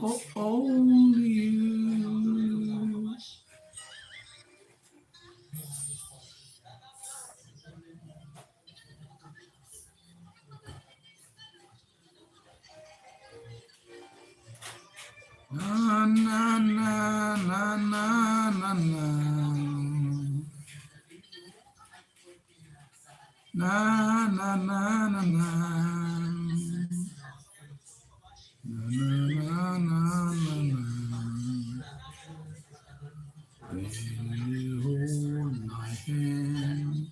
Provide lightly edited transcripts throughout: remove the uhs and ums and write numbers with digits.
Oh, only you. Na na na na na na na. Na na na na na. Na na na na na. When you hold my hand,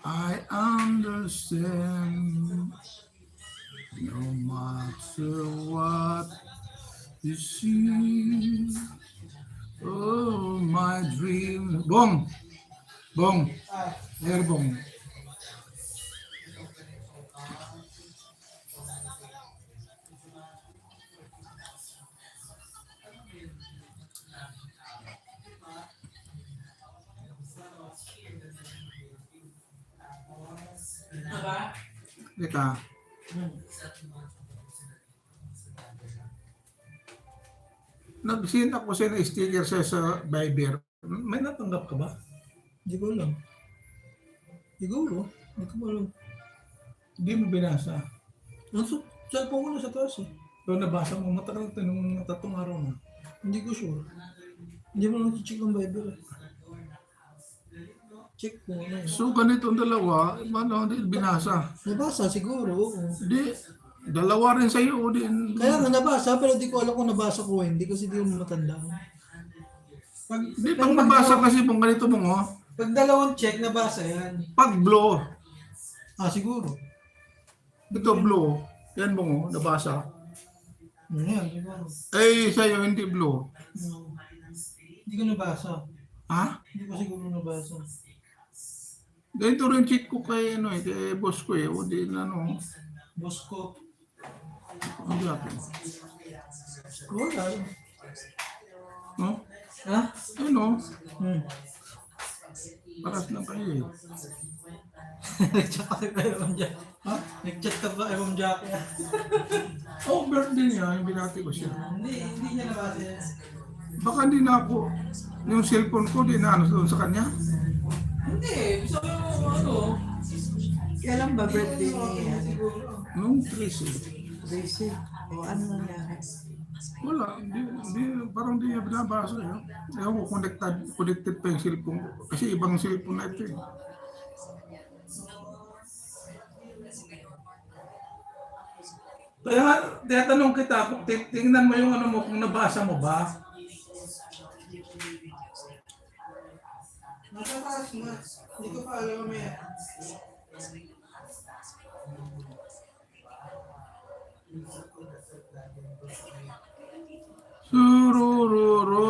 I understand. No matter what you see, oh my dream. Bong, bong, air bong. Teka. Nag-send ako sa sticker sa Viber. May natanggap ka ba? Hindi ko alam. Siguro. Hindi ko alam. Hindi mo binasa. Nasa cellphone ko na sa taas eh. Pero nabasa mo matagal ito nung 3 araw na. Hindi ko sure. Hindi mo lang check ang Bible eh. Check mo na yun. So ganito ang dalawa, hindi binasa. Nabasa siguro, oo. Di, dalawa rin sa'yo. Kaya nga nabasa, pero di ko alam kung nabasa ko hindi kasi di mo matanda. Pag nabasa kasi mong ganito mong Pag dalawang check, nabasa yan. pag blow, Siguro. ito blow, yan mo nabasa. Yan, siguro. Sa'yo hindi blow. Hindi ko nabasa. Ha? Hindi ko siguro nabasa. Ganito rin check ko kay, kay boss ko o di Boss ko. Hindi ako. Wala. No? Ha? Paras lang kayo Nag-chat ka kay Rom Jack. Ha? Nag-chat ka ba kay Rom Jack? Birthday niya, yung binati ko siya. Hindi niya nabasa yan. Baka hindi na ako, yung cellphone ko, di na doon sa kanya. Hindi, gusto ko kailan ba birthday niya? Nung 13. Tracy. O ano nangyari? Wala, parang di niya binabasa yun. Ewan ko, connected pa yung cellphone ko. Kasi ibang cellphone na ito eh. Kaya tinatanong kita, tingnan mo yung mo, kung nabasa mo ba? Natataas mo. Hindi ko pa alam mamaya. Surururu.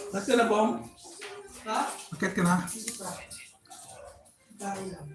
Bakit ka na, Bong? Ha? Bakit ka na? Tayo lang.